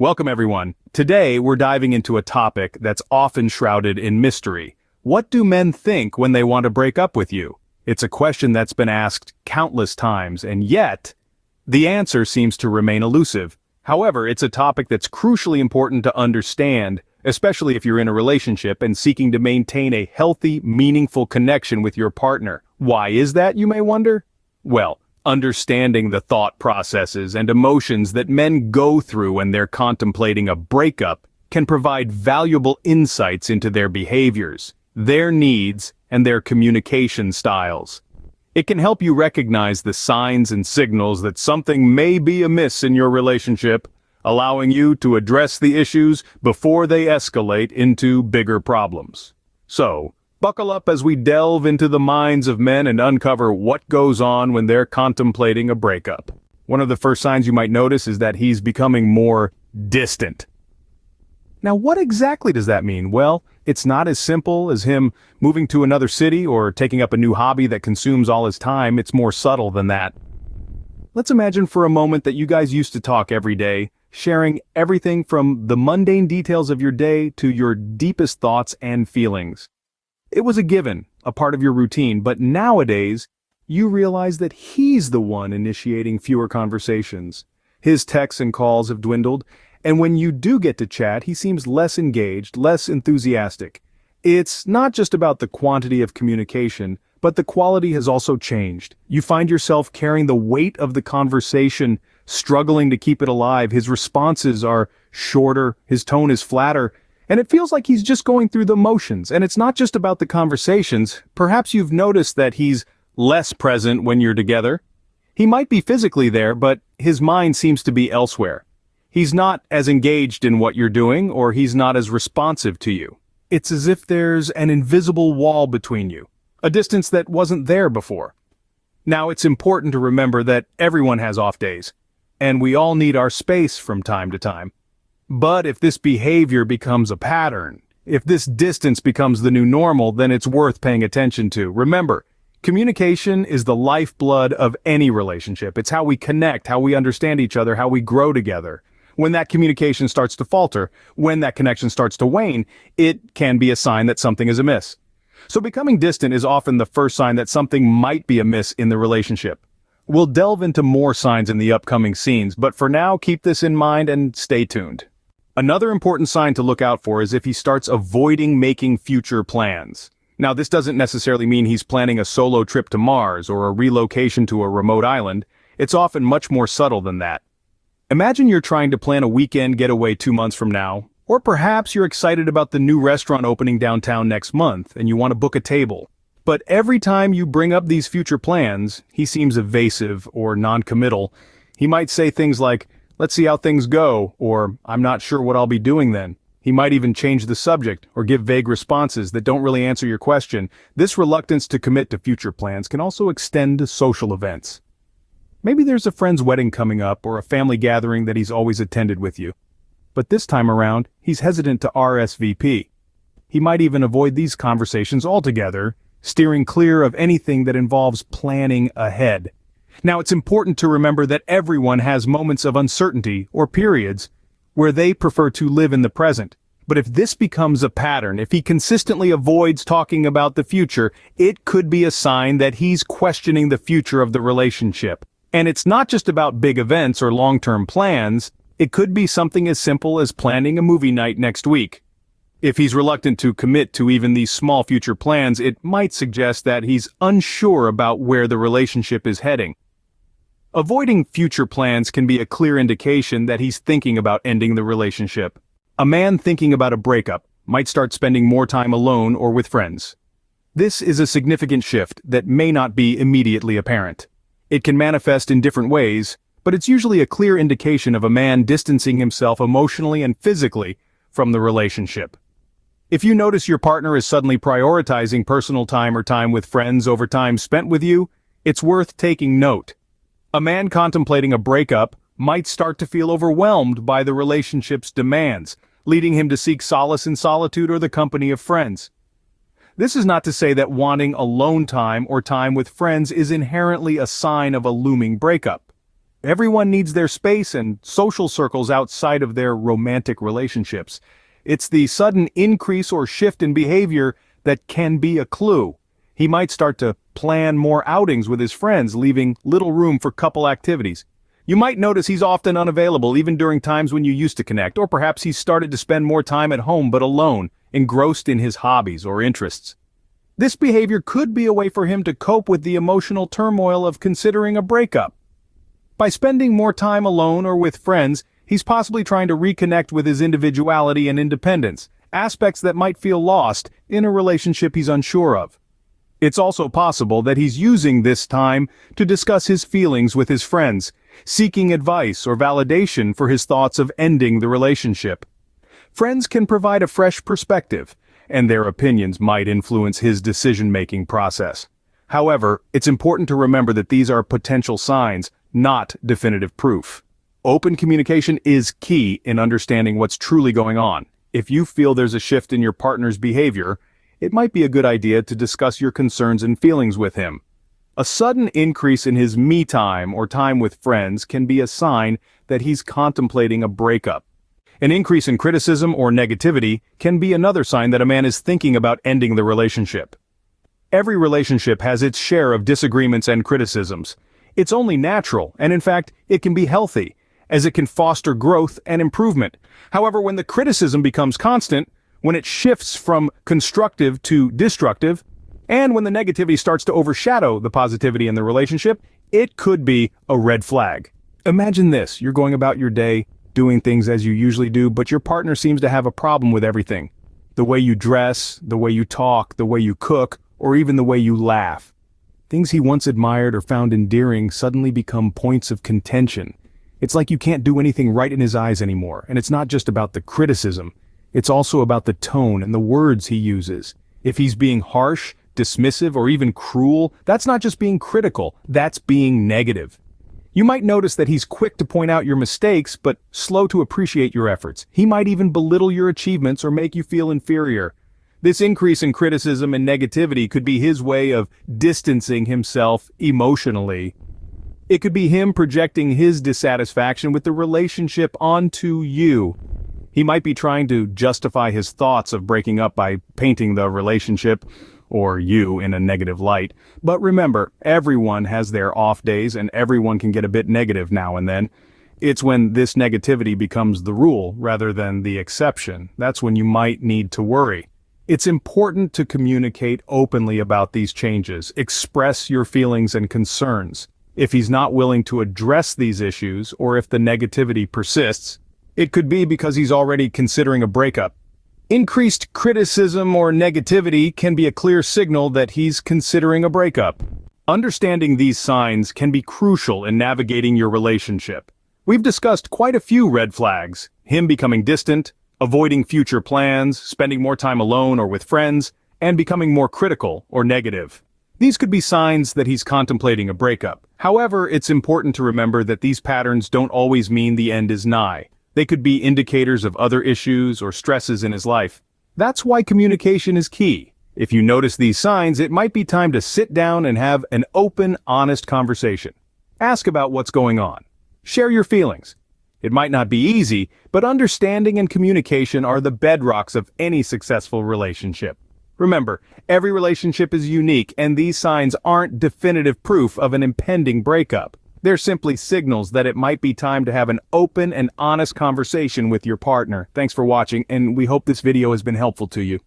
Welcome everyone. Today we're diving into a topic that's often shrouded in mystery. What do men think when they want to break up with you? It's a question that's been asked countless times, and yet, the answer seems to remain elusive. However, it's a topic that's crucially important to understand, especially if you're in a relationship and seeking to maintain a healthy, meaningful connection with your partner. Why is that, you may wonder? Well, understanding the thought processes and emotions that men go through when they're contemplating a breakup can provide valuable insights into their behaviors, their needs, and their communication styles. It can help you recognize the signs and signals that something may be amiss in your relationship, allowing you to address the issues before they escalate into bigger problems. So, buckle up as we delve into the minds of men and uncover what goes on when they're contemplating a breakup. One of the first signs you might notice is that he's becoming more distant. Now, what exactly does that mean? Well, it's not as simple as him moving to another city or taking up a new hobby that consumes all his time. It's more subtle than that. Let's imagine for a moment that you guys used to talk every day, sharing everything from the mundane details of your day to your deepest thoughts and feelings. It was a given, a part of your routine, but nowadays, you realize that he's the one initiating fewer conversations. His texts and calls have dwindled, and when you do get to chat, he seems less engaged, less enthusiastic. It's not just about the quantity of communication, but the quality has also changed. You find yourself carrying the weight of the conversation, struggling to keep it alive. His responses are shorter, his tone is flatter, and it feels like he's just going through the motions. And it's not just about the conversations. Perhaps you've noticed that he's less present when you're together. He might be physically there, but his mind seems to be elsewhere. He's not as engaged in what you're doing, or he's not as responsive to you. It's as if there's an invisible wall between you, a distance that wasn't there before. Now, it's important to remember that everyone has off days, and we all need our space from time to time. But if this behavior becomes a pattern, if this distance becomes the new normal, then it's worth paying attention to. Remember, communication is the lifeblood of any relationship. It's how we connect, how we understand each other, how we grow together. When that communication starts to falter, when that connection starts to wane, it can be a sign that something is amiss. So becoming distant is often the first sign that something might be amiss in the relationship. We'll delve into more signs in the upcoming scenes, but for now, keep this in mind and stay tuned. Another important sign to look out for is if he starts avoiding making future plans. Now, this doesn't necessarily mean he's planning a solo trip to Mars or a relocation to a remote island. It's often much more subtle than that. Imagine you're trying to plan a weekend getaway 2 months from now, or perhaps you're excited about the new restaurant opening downtown next month and you want to book a table. But every time you bring up these future plans, he seems evasive or non-committal. He might say things like, "Let's see how things go," or "I'm not sure what I'll be doing then." He might even change the subject or give vague responses that don't really answer your question. This reluctance to commit to future plans can also extend to social events. Maybe there's a friend's wedding coming up or a family gathering that he's always attended with you. But this time around, he's hesitant to RSVP. He might even avoid these conversations altogether, steering clear of anything that involves planning ahead. Now, it's important to remember that everyone has moments of uncertainty or periods where they prefer to live in the present. But if this becomes a pattern, if he consistently avoids talking about the future, it could be a sign that he's questioning the future of the relationship. And it's not just about big events or long-term plans. It could be something as simple as planning a movie night next week. If he's reluctant to commit to even these small future plans, it might suggest that he's unsure about where the relationship is heading. Avoiding future plans can be a clear indication that he's thinking about ending the relationship. A man thinking about a breakup might start spending more time alone or with friends. This is a significant shift that may not be immediately apparent. It can manifest in different ways, but it's usually a clear indication of a man distancing himself emotionally and physically from the relationship. If you notice your partner is suddenly prioritizing personal time or time with friends over time spent with you, it's worth taking note. A man contemplating a breakup might start to feel overwhelmed by the relationship's demands, leading him to seek solace in solitude or the company of friends. This is not to say that wanting alone time or time with friends is inherently a sign of a looming breakup. Everyone needs their space and social circles outside of their romantic relationships. It's the sudden increase or shift in behavior that can be a clue. He might start to plan more outings with his friends, leaving little room for couple activities. You might notice he's often unavailable even during times when you used to connect, or perhaps he's started to spend more time at home but alone, engrossed in his hobbies or interests. This behavior could be a way for him to cope with the emotional turmoil of considering a breakup. By spending more time alone or with friends, he's possibly trying to reconnect with his individuality and independence, aspects that might feel lost in a relationship he's unsure of. It's also possible that he's using this time to discuss his feelings with his friends, seeking advice or validation for his thoughts of ending the relationship. Friends can provide a fresh perspective, and their opinions might influence his decision-making process. However, it's important to remember that these are potential signs, not definitive proof. Open communication is key in understanding what's truly going on. If you feel there's a shift in your partner's behavior, it might be a good idea to discuss your concerns and feelings with him. A sudden increase in his me time or time with friends can be a sign that he's contemplating a breakup. An increase in criticism or negativity can be another sign that a man is thinking about ending the relationship. Every relationship has its share of disagreements and criticisms. It's only natural, and in fact, it can be healthy, as it can foster growth and improvement. However, when the criticism becomes constant, when it shifts from constructive to destructive, and when the negativity starts to overshadow the positivity in the relationship, it could be a red flag. Imagine this: you're going about your day, doing things as you usually do, but your partner seems to have a problem with everything. The way you dress, the way you talk, the way you cook, or even the way you laugh. Things he once admired or found endearing suddenly become points of contention. It's like you can't do anything right in his eyes anymore, and it's not just about the criticism. It's also about the tone and the words he uses. If he's being harsh, dismissive, or even cruel, that's not just being critical, that's being negative. You might notice that he's quick to point out your mistakes, but slow to appreciate your efforts. He might even belittle your achievements or make you feel inferior. This increase in criticism and negativity could be his way of distancing himself emotionally. It could be him projecting his dissatisfaction with the relationship onto you. He might be trying to justify his thoughts of breaking up by painting the relationship, or you, in a negative light. But remember, everyone has their off days and everyone can get a bit negative now and then. It's when this negativity becomes the rule rather than the exception. That's when you might need to worry. It's important to communicate openly about these changes. Express your feelings and concerns. If he's not willing to address these issues, or if the negativity persists, it could be because he's already considering a breakup. Increased criticism or negativity can be a clear signal that he's considering a breakup. Understanding these signs can be crucial in navigating your relationship. We've discussed quite a few red flags: him becoming distant, avoiding future plans, spending more time alone or with friends, and becoming more critical or negative. These could be signs that he's contemplating a breakup. However, it's important to remember that these patterns don't always mean the end is nigh. They could be indicators of other issues or stresses in his life. That's why communication is key. If you notice these signs, it might be time to sit down and have an open, honest conversation. Ask about what's going on. Share your feelings. It might not be easy, but understanding and communication are the bedrocks of any successful relationship. Remember, every relationship is unique, and these signs aren't definitive proof of an impending breakup. They're simply signals that it might be time to have an open and honest conversation with your partner. Thanks for watching, and we hope this video has been helpful to you.